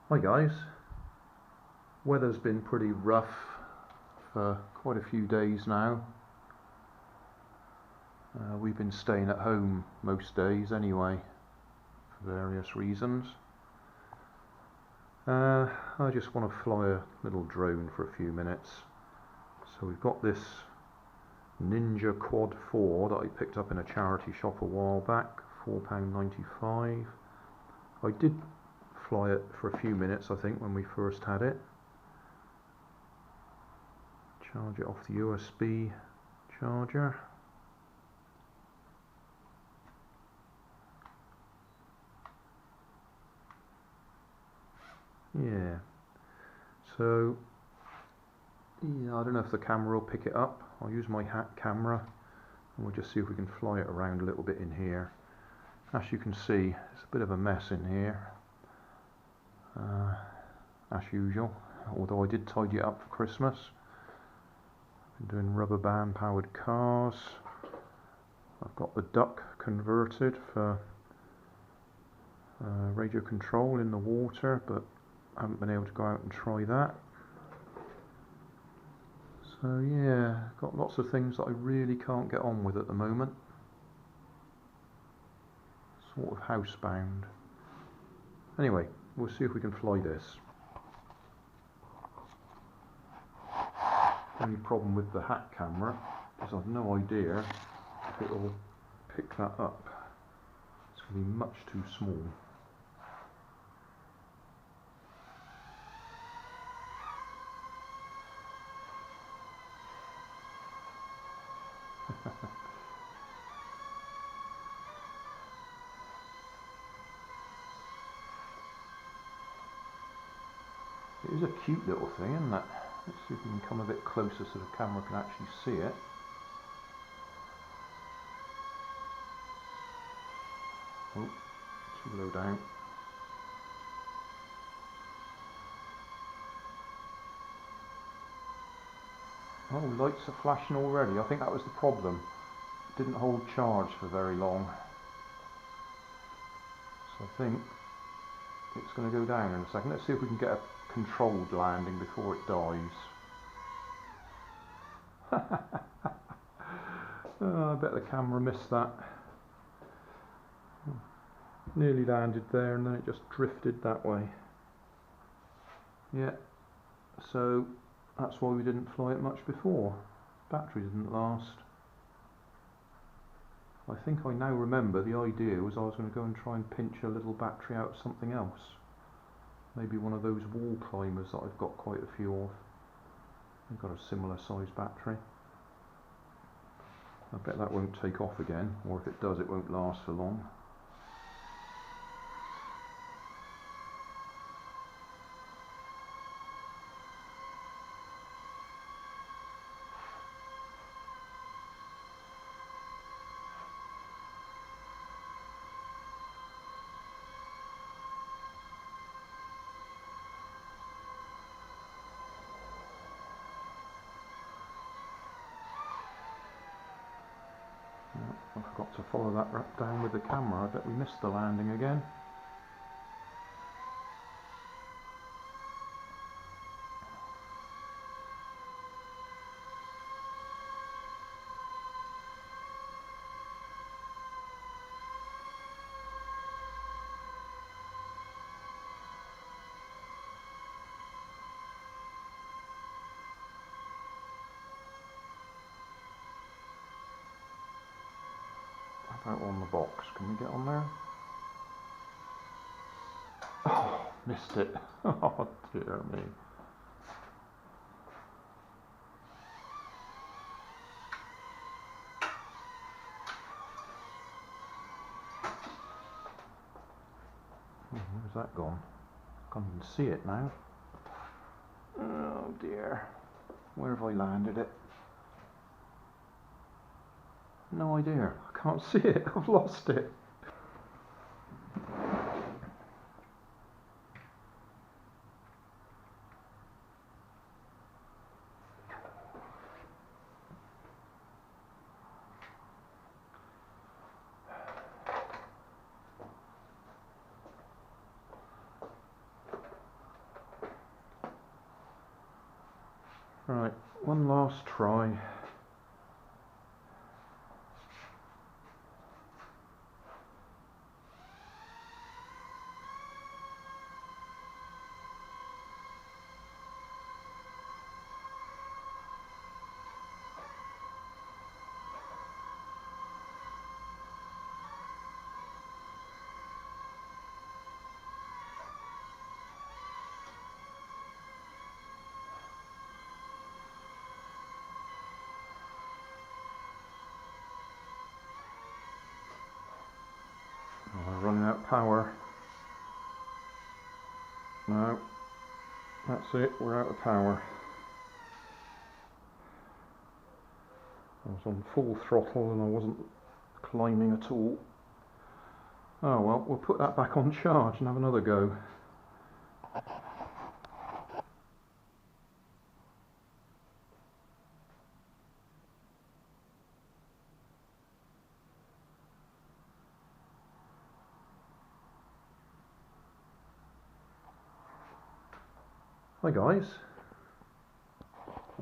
Hi guys, weather's been pretty rough for quite a few days now. We've been staying at home most days anyway, for various reasons. I just want to fly a little drone for a few minutes. So we've got this Ninja Quad 4 that I picked up in a charity shop a while back, £4.95. I did fly it for a few minutes I think when we first had it. Charge it off the USB charger. Yeah, so yeah, I don't know if the camera will pick it up. I'll use my hat camera and we'll just see if we can fly it around a little bit in here. As you can see, it's a bit of a mess in here, as usual, although I did tidy it up for Christmas. I've been doing rubber band powered cars. I've got the duck converted for radio control in the water, but I haven't been able to go out and try that. So yeah, got lots of things that I really can't get on with at the moment. Sort of housebound. Anyway, we'll see if we can fly this. The only problem with the hat camera is I've no idea if it will pick that up. It's going to be much too small. It is a cute little thing, isn't it? Let's see if we can come a bit closer so the camera can actually see it. Oh, too low down. Oh, lights are flashing already. I think that was the problem. It didn't hold charge for very long. So I think it's going to go down in a second. Let's see if we can get a controlled landing before it dies. Oh, I bet the camera missed that. Nearly landed there and then it just drifted that way. Yeah, so that's why we didn't fly it much before. Battery didn't last. I think I now remember the idea was I was going to go and try and pinch a little battery out of something else. Maybe one of those wall climbers that I've got quite a few of. They've got a similar size battery. I bet that won't take off again, or if it does it won't last for long. I forgot to follow that down with the camera. I bet we missed the landing again. Out on the box, can we get on there? Oh, missed it. Oh dear me. Where's that gone? Can't even see it now. Oh dear. Where have I landed it? No idea. I can't see it. I've lost it. Right, one last try. Oh, we're running out of power. No, that's it, we're out of power. I was on full throttle and I wasn't climbing at all. Oh well, we'll put that back on charge and have another go. Hi guys.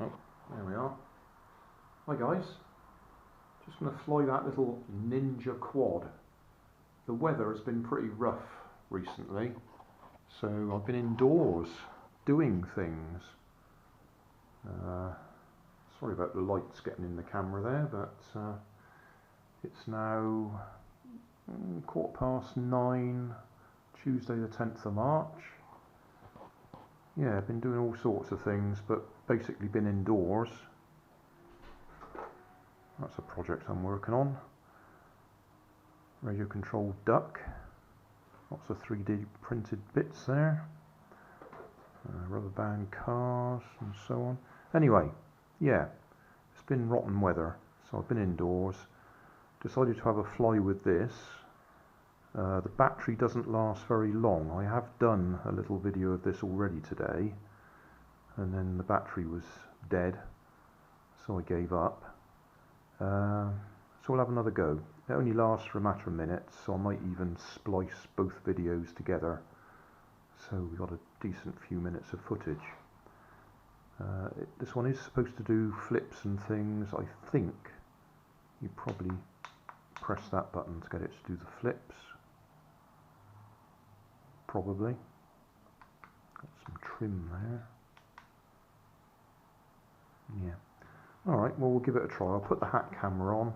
Oh, there we are. Hi guys. Just going to fly that little Ninja quad. The weather has been pretty rough recently, so I've been indoors doing things. Sorry about the lights getting in the camera there, but it's now 9:15, Tuesday the 10th of March. Yeah, I've been doing all sorts of things, but basically been indoors. That's a project I'm working on. Radio controlled duck. Lots of 3D printed bits there. Rubber band cars and so on. Anyway, yeah, it's been rotten weather, so I've been indoors. Decided to have a fly with this. The battery doesn't last very long. I have done a little video of this already today, and then the battery was dead, so I gave up. So we'll have another go. It only lasts for a matter of minutes, so I might even splice both videos together, so we've got a decent few minutes of footage. This one is supposed to do flips and things. I think you probably press that button to get it to do the flips. Probably. Got some trim there. Yeah. Alright, well we'll give it a try. I'll put the hat camera on.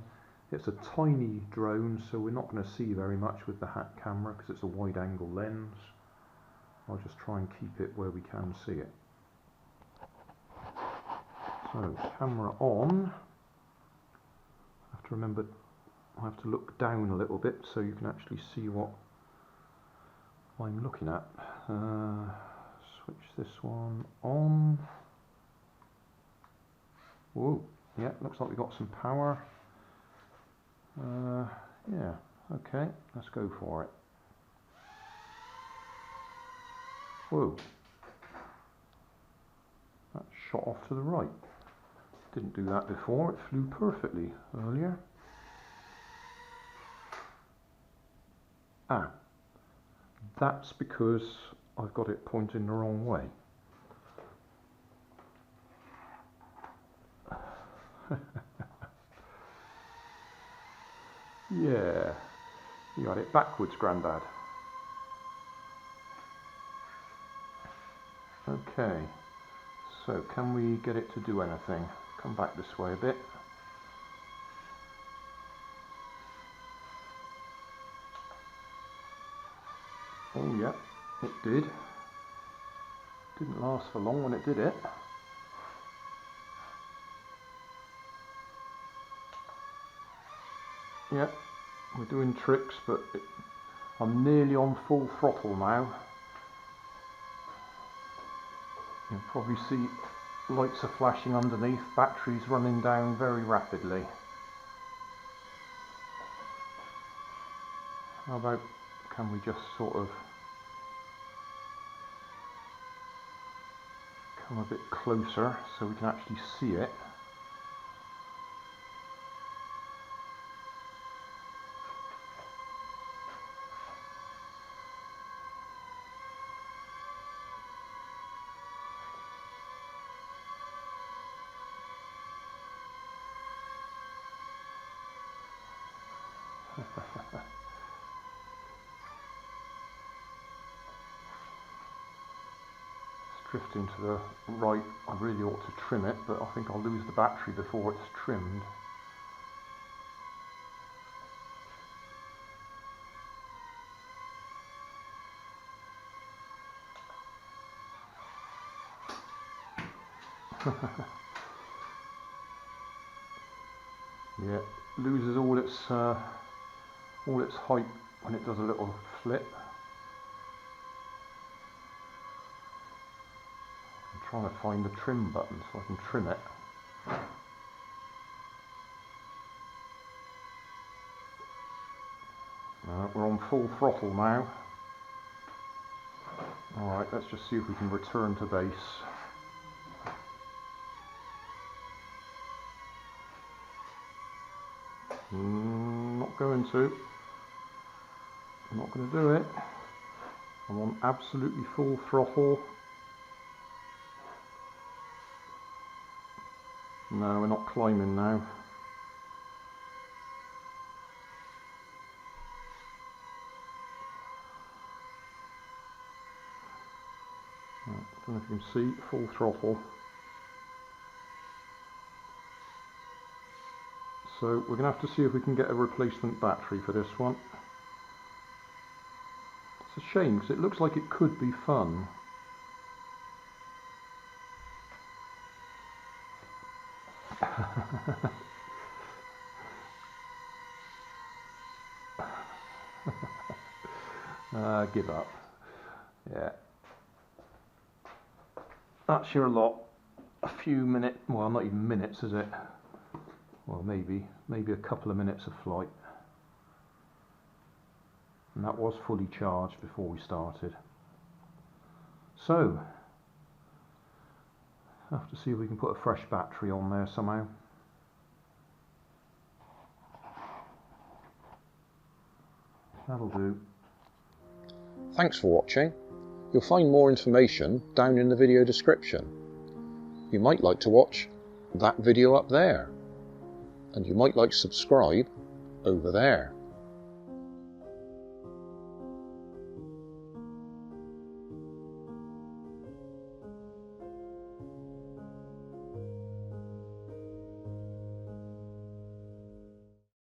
It's a tiny drone, so we're not going to see very much with the hat camera because it's a wide angle lens. I'll just try and keep it where we can see it. So, camera on. I have to remember, I have to look down a little bit so you can actually see what I'm looking at. Switch this one on. Whoa, yeah, looks like we've got some power. Yeah, okay, let's go for it. Whoa, that shot off to the right. Didn't do that before, it flew perfectly earlier. Ah, that's because I've got it pointing the wrong way. Yeah, you got it backwards, Grandad. Okay, so can we get it to do anything? Come back this way a bit. Oh yeah, it did. Didn't last for long when it did it. Yeah, we're doing tricks, but I'm nearly on full throttle now. You'll probably see lights are flashing underneath, batteries running down very rapidly. How about, can we just sort of come a bit closer so we can actually see it? Drifting to the right. I really ought to trim it, but I think I'll lose the battery before it's trimmed. Yeah, it loses all its height when it does a little flip. I'm trying to find the trim button so I can trim it. We're on full throttle now. Alright, let's just see if we can return to base. Not going to. I'm not going to do it. I'm on absolutely full throttle. No, we're not climbing now. I don't know if you can see, full throttle. So we're going to have to see if we can get a replacement battery for this one. It's a shame because it looks like it could be fun. Give up. Yeah. That's your lot. A few minutes, well, not even minutes, is it? Well, maybe a couple of minutes of flight. And that was fully charged before we started. So, have to see if we can put a fresh battery on there somehow. That'll do. Thanks for watching. You'll find more information down in the video description. You might like to watch that video up there. And you might like to subscribe over there.